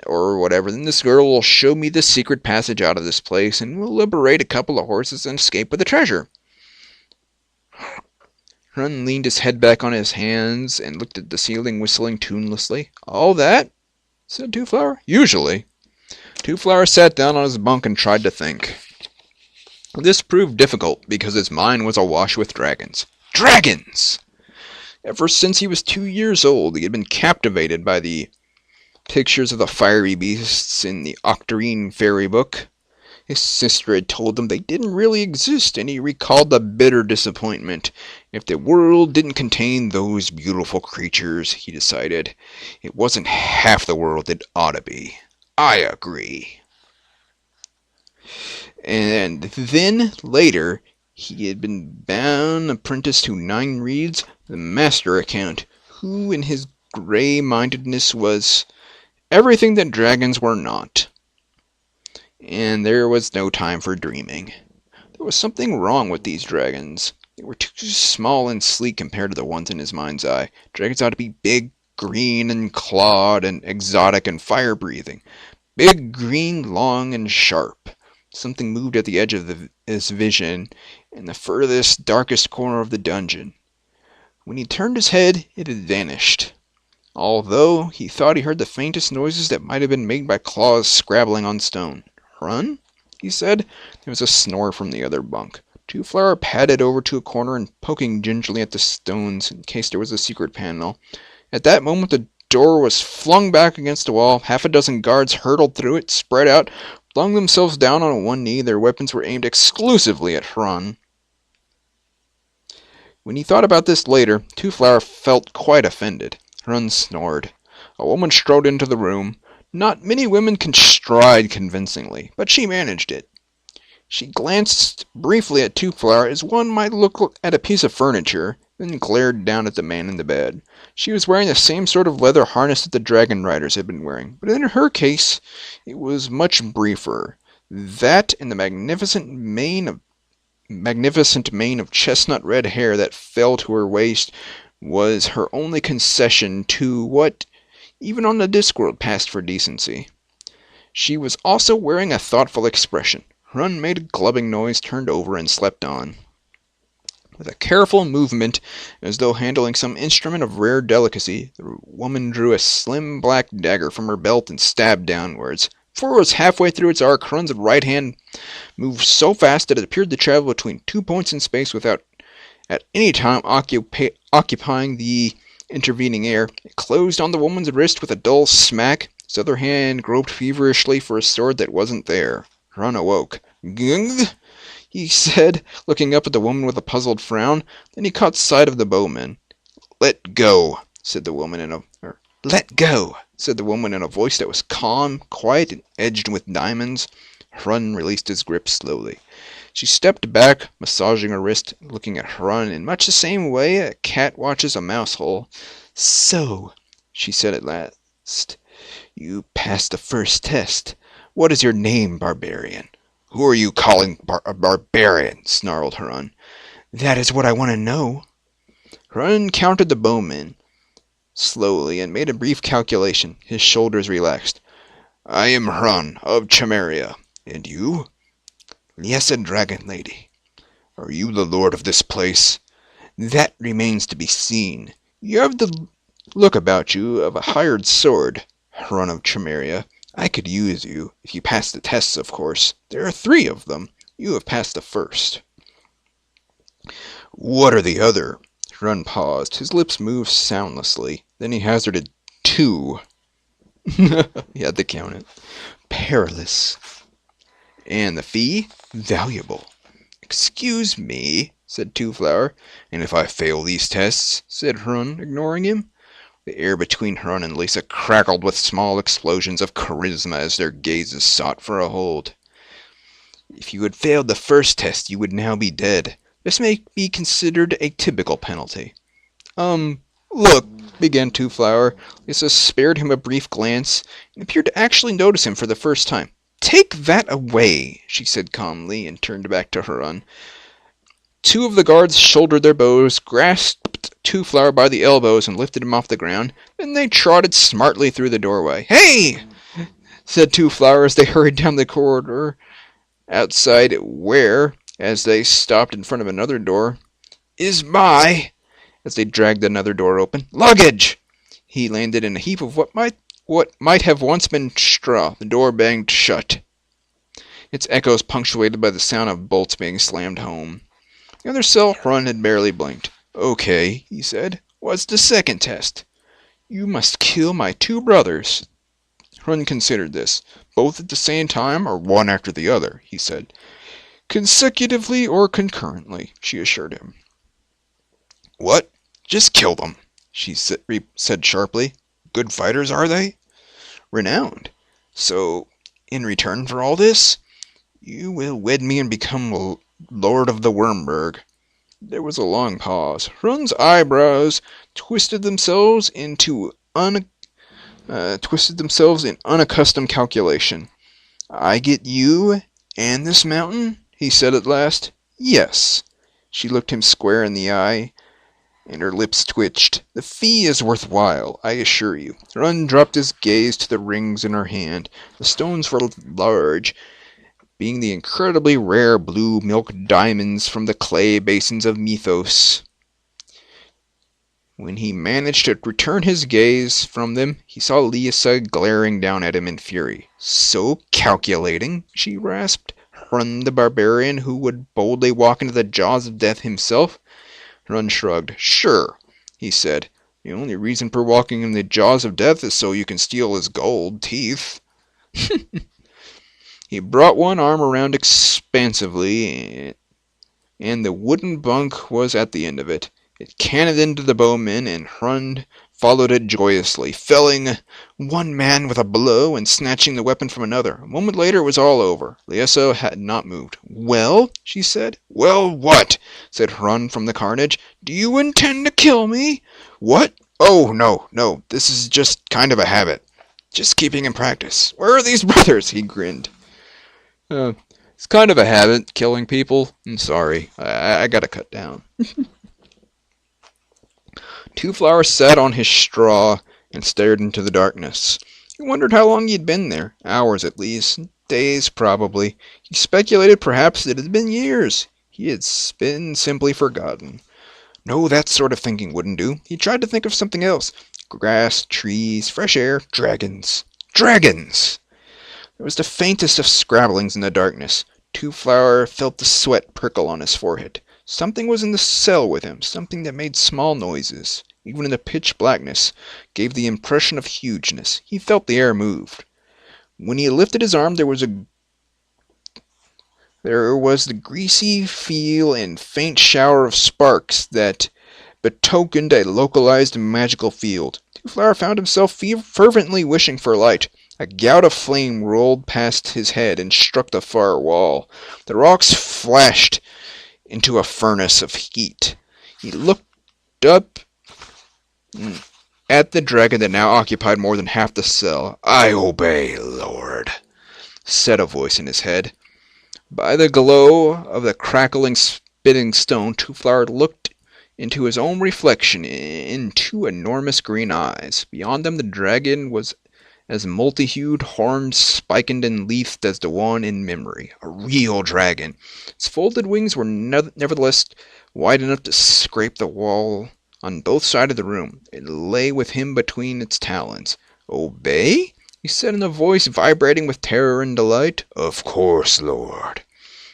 or whatever. Then this girl will show me the secret passage out of this place and we'll liberate a couple of horses and escape with the treasure." Hrun leaned his head back on his hands and looked at the ceiling, whistling tunelessly. "All that?" said Two-Flower. "Usually." Two-Flower sat down on his bunk and tried to think. This proved difficult because his mind was awash with dragons. Dragons! Ever since he was 2 years old, he had been captivated by the pictures of the fiery beasts in the Octarine fairy book. His sister had told him they didn't really exist, and he recalled the bitter disappointment. If the world didn't contain those beautiful creatures, he decided, it wasn't half the world it ought to be. I agree. And then, later, he had been bound apprentice to Nine Reeds, the master account, who in his grey-mindedness was everything that dragons were not. And there was no time for dreaming. There was something wrong with these dragons. They were too small and sleek compared to the ones in his mind's eye. Dragons ought to be big, green, and clawed, and exotic and fire-breathing. Big, green, long, and sharp. Something moved at the edge of his vision in the furthest, darkest corner of the dungeon. When he turned his head, it had vanished, although he thought he heard the faintest noises that might have been made by claws scrabbling on stone. "Run?" he said. There was a snore from the other bunk. Two-Flower padded over to a corner and poking gingerly at the stones in case there was a secret panel. At that moment the door was flung back against the wall. Half a dozen guards hurtled through it, spread out, flung themselves down on one knee. Their weapons were aimed exclusively at Hrun. When he thought about this later, Two-Flower felt quite offended. Hrun snored. A woman strode into the room. Not many women can stride convincingly, but she managed it. She glanced briefly at Two-Flower as one might look at a piece of furniture, then glared down at the man in the bed. She was wearing the same sort of leather harness that the dragon riders had been wearing, but in her case it was much briefer. That and the magnificent mane of chestnut red hair that fell to her waist was her only concession to what, even on the Discworld, passed for decency. She was also wearing a thoughtful expression. Hrun made a glubbing noise, turned over, and slept on. With a careful movement, as though handling some instrument of rare delicacy, the woman drew a slim black dagger from her belt and stabbed downwards. Before it was halfway through its arc, Hrun's right hand moved so fast that it appeared to travel between 2 points in space without at any time occupying the intervening air. It closed on the woman's wrist with a dull smack. His other hand groped feverishly for a sword that wasn't there. Hrun awoke. "Gungh," he said, looking up at the woman with a puzzled frown. Then he caught sight of the bowman. "Let go," said the woman "Let go," said the woman in a voice that was calm, quiet, and edged with diamonds. Hrun released his grip slowly. She stepped back, massaging her wrist, looking at Hrun in much the same way a cat watches a mouse hole. "So," she said at last, "you passed the first test. What is your name, barbarian?" "Who are you calling a barbarian?" snarled Hrun. "That is what I want to know." Hrun counted the bowmen slowly and made a brief calculation. His shoulders relaxed. "I am Hrun of Chameria. And you?" "Yes, a dragon lady." "Are you the lord of this place?" "That remains to be seen. You have the look about you of a hired sword, Hrun of Chameria. I could use you, if you pass the tests, of course. There are 3 of them. You have passed the first." "What are the other?" Hrun paused. His lips moved soundlessly. Then he hazarded 2. He had to count it. "Perilous." "And the fee?" "Valuable." "Excuse me," said Two-Flower. "And if I fail these tests?" said Hrun, ignoring him. The air between Hrun and Lisa crackled with small explosions of charisma as their gazes sought for a hold. "If you had failed the first test, you would now be dead. This may be considered a typical penalty." Look," began Two-Flower. Lisa spared him a brief glance and appeared to actually notice him for the first time. "Take that away," she said calmly, and turned back to Hrun. 2 of the guards shouldered their bows, grasped Two-Flower by the elbows, and lifted him off the ground. Then they trotted smartly through the doorway. "Hey!" said Two-Flower as they hurried down the corridor outside, where, as they stopped in front of another door, "is my," as they dragged another door open, "luggage!" He landed in a heap of what might have once been straw. The door banged shut, its echoes punctuated by the sound of bolts being slammed home. The other cell, Hrun had barely blinked. Okay, he said. What's the second test? You must kill my two brothers. Hrun considered this. Both at the same time or one after the other, he said. Consecutively or concurrently, she assured him. What? Just kill them, she said sharply. Good fighters, are they? Renowned. So, in return for all this, you will wed me and become Lord of the Wyrmberg. There was a long pause. Hrun's eyebrows twisted themselves in unaccustomed calculation. I get you and this mountain? He said at last. Yes. She looked him square in the eye, and her lips twitched. The fee is worthwhile, I assure you. Hrun dropped his gaze to the rings in her hand. The stones were large, being the incredibly rare blue milk diamonds from the clay basins of Mythos. When he managed to return his gaze from them, he saw Lysa glaring down at him in fury. So calculating, she rasped. Hrun the barbarian who would boldly walk into the jaws of death himself? Hrun shrugged. Sure, he said. The only reason for walking in the jaws of death is so you can steal his gold teeth. He brought one arm around expansively, and the wooden bunk was at the end of it. It cannoned into the bowmen, and Hrun followed it joyously, felling one man with a blow and snatching the weapon from another. A moment later it was all over. Lysa had not moved. Well, she said. Well, what? Said Hrun from the carnage. Do you intend to kill me? What? Oh, no, this is just kind of a habit. Just keeping in practice. Where are these brothers? He grinned. It's kind of a habit, killing people. I'm sorry. I gotta cut down. Two Flower sat on his straw and stared into the darkness. He wondered how long he'd been there. Hours at least. Days, probably. He speculated perhaps it had been years. He had been simply forgotten. No, that sort of thinking wouldn't do. He tried to think of something else. Grass, trees, fresh air, dragons. Dragons! There was the faintest of scrabblings in the darkness. Two Flower felt the sweat prickle on his forehead. Something was in the cell with him, something that made small noises, even in the pitch blackness, gave the impression of hugeness. He felt the air moved. When he lifted his arm, there was the greasy feel and faint shower of sparks that betokened a localized magical field. Two Flower found himself fervently wishing for light. A gout of flame rolled past his head and struck the far wall. The rocks flashed into a furnace of heat. He looked up at the dragon that now occupied more than half the cell. I obey, Lord, said a voice in his head. By the glow of the crackling, spitting stone, Two Flower looked into his own reflection in two enormous green eyes. Beyond them the dragon was as multi-hued, horned, spikened, and leafed as the one in memory. A real dragon. Its folded wings were nevertheless wide enough to scrape the wall on both sides of the room. It lay with him between its talons. Obey? He said in a voice vibrating with terror and delight. Of course, Lord.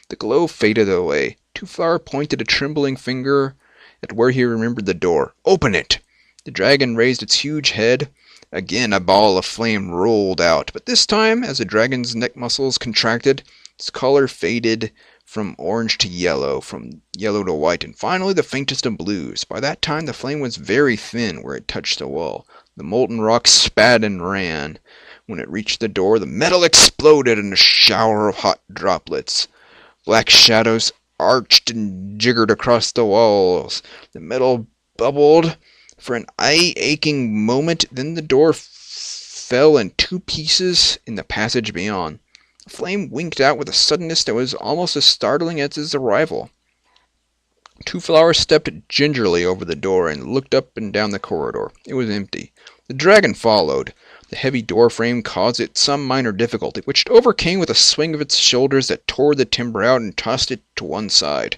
The glow faded away. Two Flower pointed a trembling finger at where he remembered the door. Open it! The dragon raised its huge head. Again a ball of flame rolled out, but this time, as the dragon's neck muscles contracted, its color faded from orange to yellow, from yellow to white, and finally the faintest of blues. By that time the flame was very thin where it touched the wall. The molten rock spat and ran. When it reached the door, the metal exploded in a shower of hot droplets. Black shadows arched and jiggered across the walls. The metal bubbled for an eye-aching moment, then the door fell in two pieces in the passage beyond. The flame winked out with a suddenness that was almost as startling as its arrival. Two Flower stepped gingerly over the door and looked up and down the corridor. It was empty. The dragon followed. The heavy door frame caused it some minor difficulty, which it overcame with a swing of its shoulders that tore the timber out and tossed it to one side.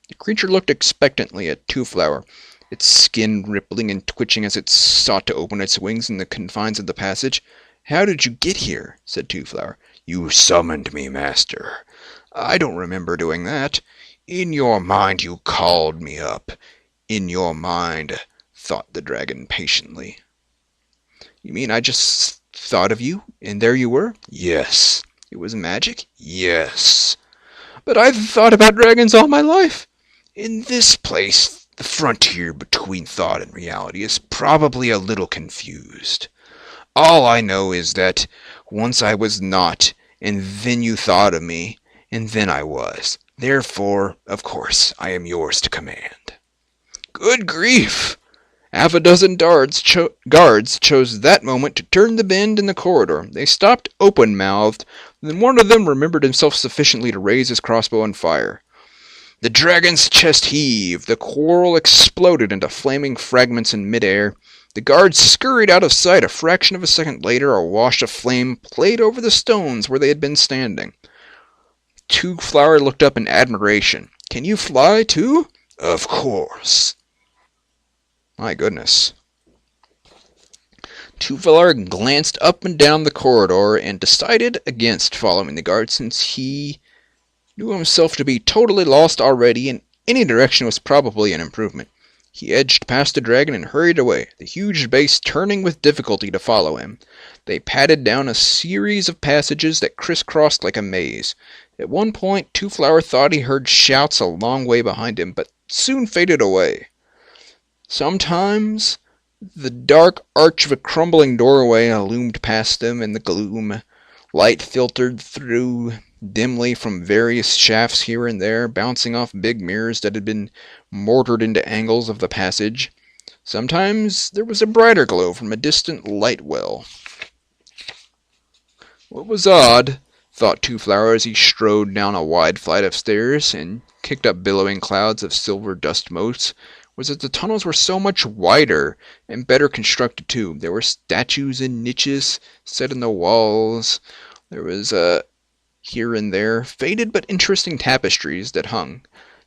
The creature looked expectantly at Two Flower, its skin rippling and twitching as it sought to open its wings in the confines of the passage. How did you get here? Said Two Flower. You summoned me, master. I don't remember doing that. In your mind you called me up. In your mind, thought the dragon patiently. You mean I just thought of you, and there you were? Yes. It was magic? Yes. But I've thought about dragons all my life. In this place, the frontier between thought and reality is probably a little confused. All I know is that once I was not, and then you thought of me, and then I was. Therefore, of course, I am yours to command. Good grief! Half a dozen guards chose that moment to turn the bend in the corridor. They stopped open-mouthed, then one of them remembered himself sufficiently to raise his crossbow and fire. The dragon's chest heaved. The quarrel exploded into flaming fragments in midair. The guards scurried out of sight. A fraction of a second later, a wash of flame played over the stones where they had been standing. Two Flower looked up in admiration. Can you fly, too? Of course. My goodness. Two Flower glanced up and down the corridor and decided against following the guard since he knew himself to be totally lost already and any direction was probably an improvement. He edged past the dragon and hurried away, the huge base turning with difficulty to follow him. They padded down a series of passages that crisscrossed like a maze. At one point, Two Flower thought he heard shouts a long way behind him, but soon faded away. Sometimes the dark arch of a crumbling doorway loomed past them in the gloom. Light filtered through dimly from various shafts here and there, bouncing off big mirrors that had been mortared into angles of the passage. Sometimes there was a brighter glow from a distant light well. What was odd, thought Two Flower as he strode down a wide flight of stairs and kicked up billowing clouds of silver dust motes, was that the tunnels were so much wider and better constructed too. There were statues and niches set in the walls. There was here and there faded but interesting tapestries that hung.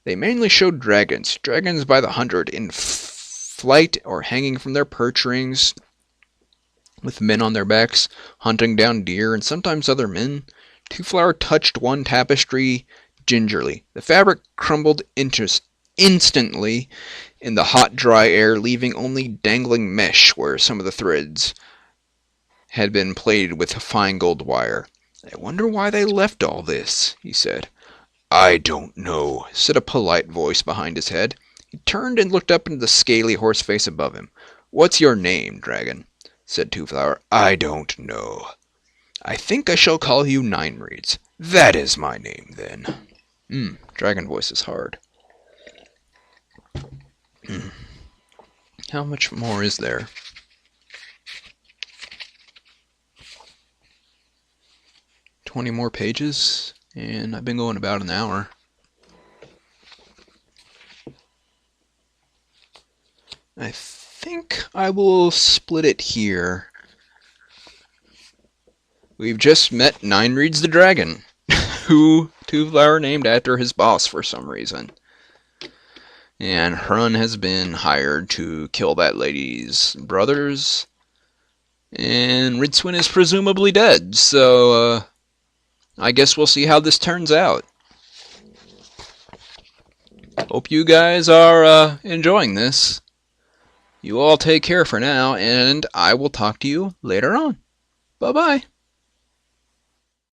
They mainly showed dragons by the hundred, in flight or hanging from their perch rings, with men on their backs, hunting down deer and sometimes other men. Two Flower touched one tapestry gingerly. The fabric crumbled instantly in the hot, dry air, leaving only dangling mesh where some of the threads had been plaited with fine gold wire. I wonder why they left all this, he said. I don't know, said a polite voice behind his head. He turned and looked up into the scaly horse face above him. What's your name, dragon? Said Two Flower. I don't know. I think I shall call you Nine Reeds. That is my name, then. Dragon voice is hard. How much more is there? 20 more pages, and I've been going about an hour. I think I will split it here. We've just met Nine Reeds the Dragon, who Two Flower named after his boss for some reason. And Hrun has been hired to kill that lady's brothers, and Rincewind is presumably dead, so I guess we'll see how this turns out. Hope you guys are enjoying this. You all take care for now, and I will talk to you later on. Bye-bye.